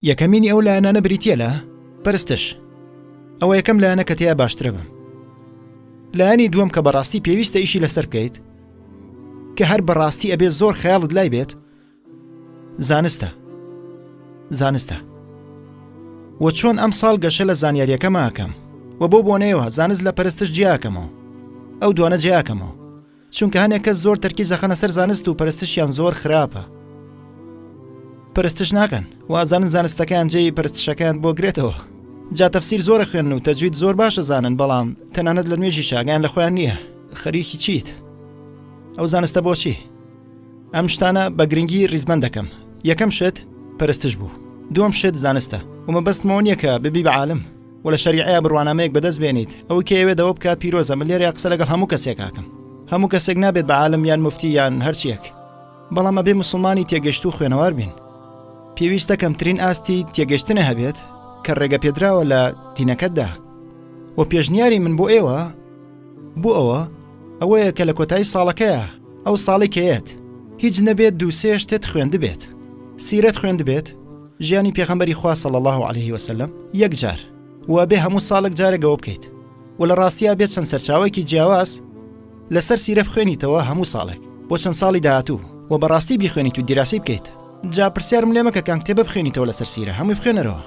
یەکەمینی ئەو لایەنانە بریتیە لە پەرستش. ئەوە یەکەم لایەنە کە تیا باشترە بم. لایەنی دووەم کە بەڕاستی پێویستە ئیشی لەسەر بکەیت کە هەر بەڕاستی ئەبێت زۆر خەیاڵت لای بێت زانستە. وە چۆن ئەم ساڵ گەشە لە زانیاریەکەمە ئەکەم و بۆ بۆنەیەوە زانست لە پەرستش جیاکەمەوە. ئەو دوانە جیاکەمەوە چونکە هەنێک کەس زۆر تەرکیز دەخەنە سەر زانست و پەرستشیان زۆر خراپە. پەرستش ناکەن وازانن زانستەکان جێی پەرستشەکان بۆ گرێتەوە. جا تەفسیر زۆرە خوێن و تەجوید زۆر باشە زانن، بەڵام تەنانەت لە نوێژی شاگیان لە خۆیان نییە. خەریکی چیت؟ ئەو زانستە بۆچی؟ ئەم شتانە بە گرنگی ریزمەند دەکەم. یەکەم شت پەرستش بوو، دووەم شت زانستە. ومە بەستمەوە نییە کە ببی بە عالم و لە شەریعەیە بڕوانامەیەک بەدەست بێنیت. ئەوە کە ئەوێ دەوە بکات پیرۆزە. من لێرە قسە لەگەڵ هەموو کەسێک ئاکەم. هەموو کەسێک نابێت بە عالم یان مفتی یان هەرچیەک، بەڵام ئەبێ موسڵمانی تێگەشت و خوێنەوار بین. پێویستە کەمترین ئاستی تێگەشتنە هەبێت کە ڕێگە پێدراوە لە دینەکەتدا. و پێشنیاری من بۆ ئێوە ئەوەیە کە لە کۆتایی ساڵەکەیە ئەو ساڵی کەیەت هیچ نەبێت دووسێ شتت خوێندبێت. سیرەت خوێندبێت، ژیانی پێغەمبەری خوا صلی الله علیه وسلم یەک جار، و بێ هەموو ساڵێک جارێکەوە بکەیت. و لە ڕاستیە بێت چەند سەرچاوێکی جیاواز لەسەر سیرە بخوێنیتەوە هەموو ساڵێک بۆ چەند ساڵی داهاتوو و بەڕاستی بیخوێنیت و دیراسی بکەیت. جا پرسیارم لێ مەکە کام کتێبە بخوێنیتەوە لەسەر سیرە، هەمووی بخوێنەرەوە،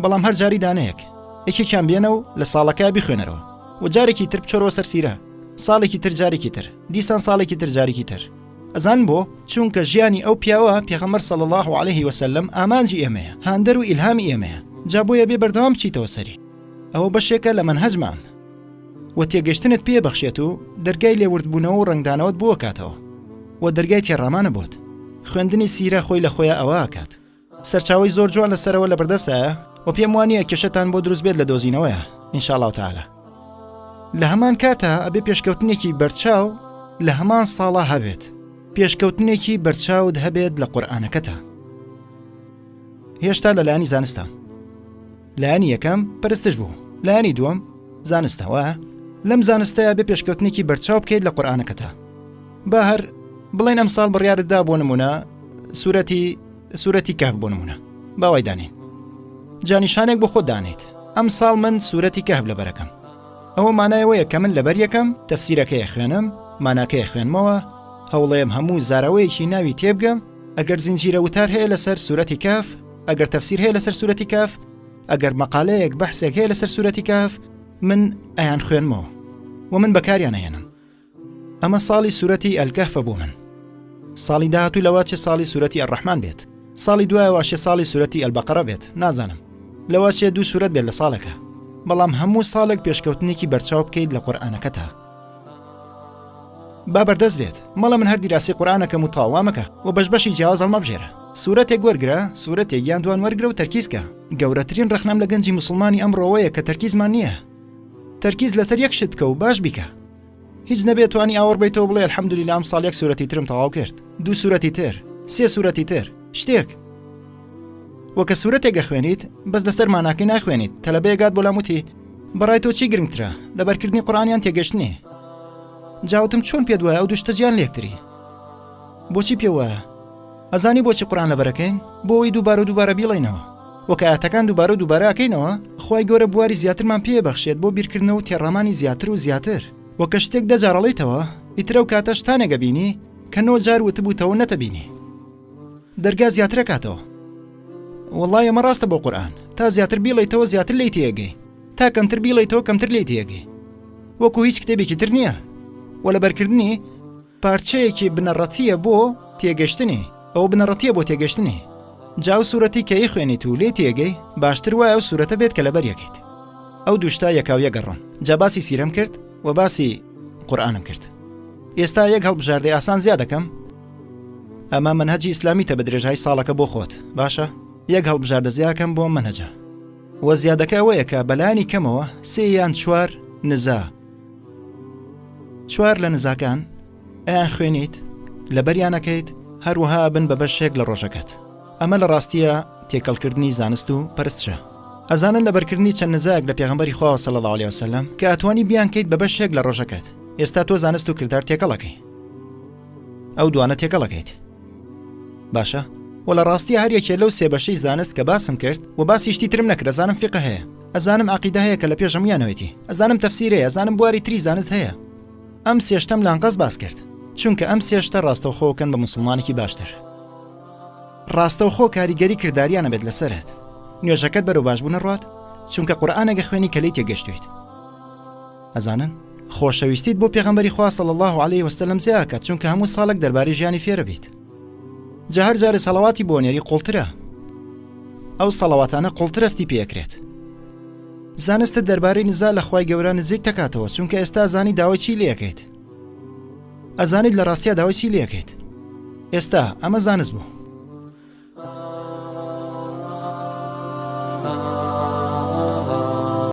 بەڵام هەر جاری دانەیەک یەکێکیان بێنە و لە ساڵەکە بیخوێنەرەوە و جارێکی تر بچۆرەوە سەر سیرە، ساڵێکی تر جارێکی تر، دیسان ساڵێکی تر جارێکی تر. ئەزان بۆ چونکە ژیانی ئەو پیاوە پێغەمبەر صلی الله علیه وسلم ئامانجی ئێمەیە، هاندەر و ئیلهامی ئێمەیە. جا بۆیە بێ بەردەوام بچیتەوە سەری. ئەوە بەشێکە لە منهەجمان و تێگەشتنت پێ بەخشێت و دەرگای لێوردبوونەوە و ڕنگدانەوەت بۆ کاتەوە و دەرگای تێڕامانە بۆت. خوێندنی سیرە خۆی لە خۆیە ئەوە ئاکات. سەرچاوی زۆر جوان لەسەرەوە لە بەردەستایە و پێم وانییە کێشەتان بۆ دروست بێت لە دۆزینەوەیە ئینشاءالله تعالی. لە هەمان کاتە ئەبێ پێشکەوتنێکی بەرچاو لە هەمان ساڵە هەبێت. پێشکەوتنێکی بەرچاود هەبێت لە قورئانەکەتە. هێشتا لە لایەنی زانستە. لایەنی یەکەم پەرستش بوو، لایەنی دووەم زانستەوە. لەم زانستەیە بێ پێشکەوتنێکی بەرچاو بکەیت لە قورئانەکەتە. با هەر بڵێن ئەم ساڵ بڕیارتدا بۆ نمونە سوورەتی کەهف بۆ نمونە باوای دانین. جانیشانێک بۆ خۆت دانیت ئەم ساڵ من سوورەتی کەهف لەبەرەکەم. ئەوە مانایەوەیە کە من لەبەر یەکەم تەفسیرەکەی خوێنم، ماناکەی خوێنمەوە، هەوڵێم هەموو زاراوەیەکی ناوی تێبگەم. ئەگەر زنجیرە وتار هەیە لەسەر سوورەتی کەهف، ئەگەر تەفسیر هەیە لەسەر سوورەتی کەهف، ئەگەر مەقالەیەک بەحسێک هەیە لەسەر سوورەتی کەهف، من ئەیان خوێنمەوە و من بەکاریان ئەهێنم. ئەمە ساڵی سوورەتی ئەلکەهفە بۆ من. ساڵی داهاتوو لەوا چێ ساڵی سوورەتی ئەڕەحمان بێت، ساڵی دوایە واشێ ساڵی سوورەتی ئەلبەقەرە بێت، نازانم لەوا چێ دوو سوورەت بێت لە ساڵەکە. بەڵام هەموو ساڵێک پێشکەوتنێکی بەرچاو بکەیت لە قورئانەکەتە. با بەردەست بێت مەڵە من هەر دیراسی قورئانەکەم و تاوامەکە و بەشبەشی جیاواز هەڵمەبژێرە. سوورەتێک وەرگرە، سوورەتێک یان دوان وەرگرە و تەرکیزکە. گەورەترین ڕەخنەم لە گەنجی موسڵمانی ئەمڕۆوەیە کە تەرکیزمان نییە. تەرکیز لەسەر یەک شت بکە و باش بیکە. هیچ نەبێت توانی ئاوەڕ بیتەوە بڵێ الحەمدولیلا ئەم ساڵ یەک سوورەتی ترم تەواو کرد، دوو سوورەتی تر، سێ سوورەتی تر، شتێک. وەکە سوورەتێک خوێنیت بەس لەسەر ماناکەی ناخوێنیت. تەلەبەیەکات بۆ لاموتی بەڕای تۆ چی گرنگترە لەبەرکردنی قورئانیان تێگەشتنی؟ جاوتم چۆن پێ دوایە ئەو دوشتە گیان لێکتری؟ بۆچی پێ وایە؟ ئەزانی بۆچی قورئان لەبەرەکەین؟ بۆ ئەوەی دووبارە بیڵێنەوە وەکە ئاەتەکان دووبارە ئەکەینەوە. خوای گەورە بواری زیاترمان پێ بەخشێت بۆ بیرکردنەوە و تێڕامانی زیاتر و زیاتر. وەکە شتێک دەجارەڵیتەوە ئیترە و کاتە شتانێگە بینی کە نۆ جار وتبووتەوە نەتەبینی، دەرگا زیاترە کاتەوە. وەڵڵای ئەمە ڕاستە بۆ قورئان، تا زیاتر بیڵیتەوە زیاتر لی تێگەی، تا کەمتر بیڵیتەوە کەمتر لی تێگەی. وەکو هیچ کتێبێکی تر نییە و لەبەرکردنی پارچەیەکی بنەڕەتیە بۆ تێگەشتنی. ئەوە بنەڕەتیە بۆ تێگەشتنی. جا و سوورەتی کەی خوێنیت و لێ تێگەی باشتر وایە و سوورەتە بێت کە لەبەر یەکەیت. ئەو دوشتا یەکاو یەگەڕۆن. جا باسی سیرەم کرد و باسی قورئانم کرد. ئێستا یەک هەڵبژاردەی ئاسان زیاد دەکەم. ئەمە منهەجی ئیسلامیتە بە درێژایی ساڵەکە بۆ خۆت، باشە؟ یەک هەڵبژاردە زیاکەم بۆ منهەجە. و زیادەکە ئەوەیە کە بەلایانی کەمەوە 3 یان 4 نزا. 4 لە نزاکان ئەیان خوێنیت لەبەریانەکەیت هەروەها بن بە بەشێک لە ڕۆژەکەت. ئەمە لە ڕاستیە تێکەڵکردنی زانست و پەرستشە. ئەزانن لەبەرکردنی چەند نزایەک لە پێغەمبەری خوا صلی الله علیه وسلم کە ئەتوانی بیانکەیت بە بەشێک لە ڕۆژەکەت. ئێستا تۆ زانست و کردار تێکەڵەکەی، ئەو دوانە تێکەڵەکەیت، باشە؟ و لە ڕاستی هەریەکێ لەو سێ بەشەی زانست کە باسم کرد و باسیشتی ترم نەکرد. ئەزانم فقه هەیە، ئەزانم عەقیدە هەیە کە لە پێش هەموویانەوەیەتی، ئەزانم تەفسیر هەیە، ئەزانم بواری تری زانست هەیە. ئەم سێشتەم لانقەس باس کرد، چونکە ئەم سێشتە ڕاستەوخۆکەن بە موسڵمانێکی باشتر. ڕاستەوخۆ کاریگەری کرداریانە بێت لەسەرت، نوێژەکەت بەرەو باشبوونە ڕوات، چونکە قورئانەگە خوێنی کە لی تێگەشتویت. ئەزانن خۆشەویستیت بۆ پێغەمبەری خوا صلی الله علیه وسلم زیاکات، چونکە هەموو ساڵێک دەربارەی ژیانی فێرە بیت. جا هەر جارێ سەڵاواتی بۆ نێری قوڵترە، ئەو سەڵاواتانە قوڵترەستی پێکرێت. زانستت دەربارەی نزا لە خوای گەورە نزیک تەکاتەوە، چونکە ئێستا ئەزانی داوای چی لێەکەیت، ئەزانیت لە ڕاستیە داوای چی لێەکەیت. ئێستا ئەمە زانست بوو.